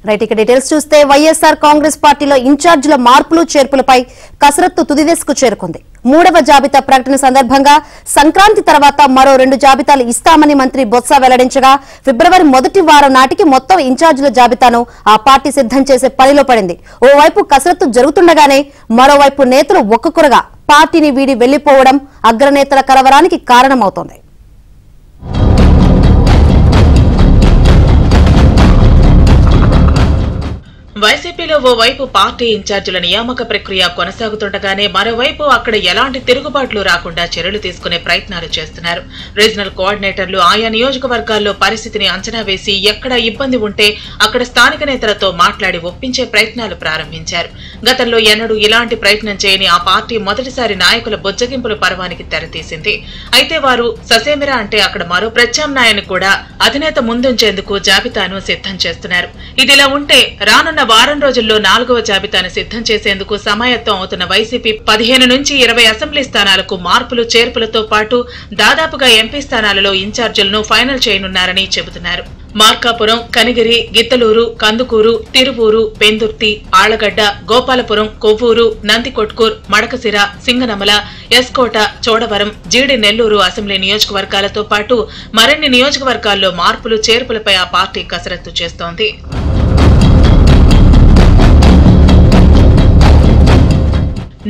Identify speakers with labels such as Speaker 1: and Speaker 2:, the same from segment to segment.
Speaker 1: Right, ఇక details చూస్తే వైఎస్ఆర్ కాంగ్రెస్ పార్టీలో ఇన్ఛార్జీల మార్పులు చేర్పులపై కసరత్తు తుది దశకు చేరుకుంది. 3వ జాబితా ప్రకటన సందర్భంగా సంక్రాంతి తర్వాత మరో 2 జాబితాలు ఇస్తామని మంత్రి బొత్స వెల్లడించగా ఫిబ్రవరి మొదటి వారం నాటికి మొత్తం ఇన్ఛార్జీల జాబితాను ఆ పార్టీ సిద్ధం చేసే పనిలో పడింది. ఓవైపు కసరత్తు జరుగుతుండగానే మరోవైపు నేతలు ఒక్కొక్కరుగా పార్టీని వీడి వెళ్లిపోవడం అగ్రనేతల కలవరానికి కారణమవుతోంది.
Speaker 2: వైసీపీలో ఓవైపు పార్టీ ఇన్ఛార్జీల నియామక ప్రక్రియ కొనసాగుతుండగానే మరోవైపు అక్కడ ఎలాంటి తిరుగుబాట్లు రాకుండా చర్యలు తీసుకునే ప్రయత్నాలు చేస్తున్నారు. రీజనల్ కోఆర్డినేటర్లు ఆయా నియోజకవర్గాల్లో పరిస్థితిని అంచనా వేసి ఎక్కడ ఇబ్బంది ఉంటే అక్కడ స్థానిక నేతలతో మాట్లాడి ఒప్పించే ప్రయత్నాలు ప్రారంభించారు. గతంలో ఎన్నడూ ఇలాంటి ప్రయత్నం చేయని ఆ పార్టీ మొదటిసారి నాయకుల బొజ్జగింపుల పర్వానికి తెరతీసింది. అయితే వారు ససేమిరా అంటే అక్కడ మరో ప్రత్యామ్నాయాన్ని కూడా అధినేత ముందుంచేందుకు జాబితాను సిద్ధం చేస్తున్నారు. ఇదిలా ఉంటే రానున్న వారం రోజుల్లో 4వ జాబితాను సిద్ధం చేసేందుకు సమాయత్తం అవుతున్న వైసీపీ 15 నుంచి 20 అసెంబ్లీ స్థానాలకు మార్పులు చేర్పులతో పాటు దాదాపుగా ఎంపీ స్థానాలలో ఇన్ఛార్జీలను ఫైనల్ చేయనున్నారని చెబుతున్నారు. మార్కాపురం, కనిగిరి, గిత్తలూరు, కందుకూరు, తిరువూరు, పెందుర్తి, ఆళ్లగడ్డ, గోపాలపురం, కొవ్వూరు, నందికొట్కూర్, మడకసిర, సింగనమల, ఎస్కోట, చోడవరం, జీడి నెల్లూరు అసెంబ్లీ నియోజకవర్గాలతో పాటు మరిన్ని నియోజకవర్గాల్లో మార్పులు చేర్పులపై ఆ పార్టీ కసరత్తు చేస్తోంది.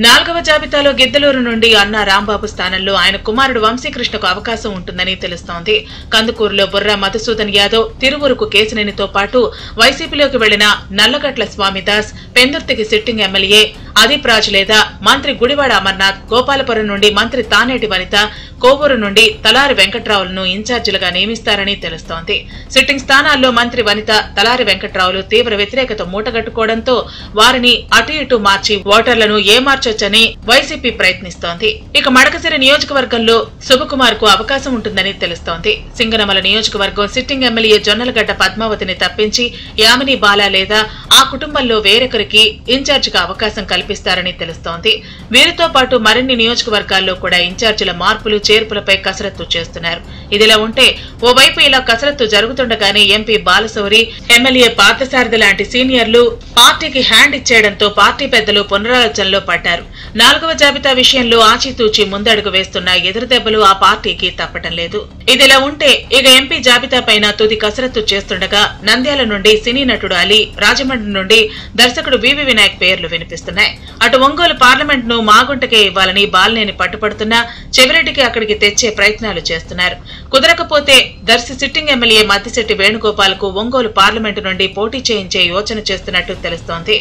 Speaker 2: 4వ జాబితాలో గిద్దలూరు నుండి అన్నా రాంబాబు స్థానంలో ఆయన కుమారుడు వంశీకృష్ణకు అవకాశం ఉంటుందని తెలుస్తోంది. కందుకూరులో బుర్రా మధుసూదన్ యాదవ్, తిరువురుకు కేశినేనితో పాటు వైసీపీలోకి వెళ్లిన నల్లగట్ల స్వామిదాస్, పెందుర్తికి సిట్టింగ్ ఎమ్మెల్యే అదీప్ రాజ్ లేదా మంత్రి గుడివాడ అమర్నాథ్, గోపాలపురం నుండి మంత్రి తానేటి వనిత, కోవూరు నుండి తలారి వెంకట్రావులను ఇన్ఛార్జీలుగా నియమిస్తారని తెలుస్తోంది. సిట్టింగ్ స్థానాల్లో మంత్రి వనిత, తలారి వెంకట్రావులు తీవ్ర వ్యతిరేకత మూటగట్టుకోవడంతో వారిని అటు ఇటు మార్చి ఓటర్లను ఏమార్చొచ్చని వైసీపీ ప్రయత్నిస్తోంది. ఇక మడకసిర నియోజకవర్గంలో శుభకుమార్ కు అవకాశం ఉంటుందని తెలుస్తోంది. సింగనమల నియోజకవర్గం సిట్టింగ్ ఎమ్మెల్యే జొన్నలగడ్డ పద్మావతిని తప్పించి యామిని బాలా లేదా ఆ కుటుంబంలో వేరొకరికి ఇన్ఛార్జిగా అవకాశం కల్పిస్తారని తెలుస్తోంది. వీరితో పాటు మరిన్ని నియోజకవర్గాల్లో కూడా ఇన్ఛార్జీల మార్పులు చేర్పులపై కసరత్తు చేస్తున్నారు. ఇదిలా ఉంటే ఓవైపు ఇలా కసరత్తు జరుగుతుండగానే ఎంపీ బాలశౌరి, ఎమ్మెల్యే పార్థసారథి లాంటి సీనియర్లు పార్టీకి హ్యాండ్ ఇచ్చేయడంతో పార్టీ పెద్దలు పునరాలోచనలో పడ్డారు. 4వ జాబితా విషయంలో ఆచితూచి ముందడుగు వేస్తున్న ఎదురుదెబ్బలు ఆ పార్టీకి తప్పటం లేదు. ఇదిలా ఉంటే ఇక ఎంపీ జాబితా పైన తుది కసరత్తు చేస్తుండగా నంద్యాల నుండి సినీ నటుడు అలీ, రాజమండ్రి నుండి దర్శకుడు వివి వినాయక్ పేర్లు వినిపిస్తున్నాయి. అటు ఒంగోలు పార్లమెంట్ ను మాగుంటకే ఇవ్వాలని బాలినేని పట్టుపడుతున్నా చెవిరెడ్డికి అక్కడికి తెచ్చే ప్రయత్నాలు చేస్తున్నారు. కుదరకపోతే దర్శి సిట్టింగ్ ఎమ్మెల్యే మద్దిశెట్టి వేణుగోపాల్ కు ఒంగోలు పార్లమెంటు నుండి పోటీ చేయించే యోచన చేస్తున్నట్టు తెలుస్తోంది.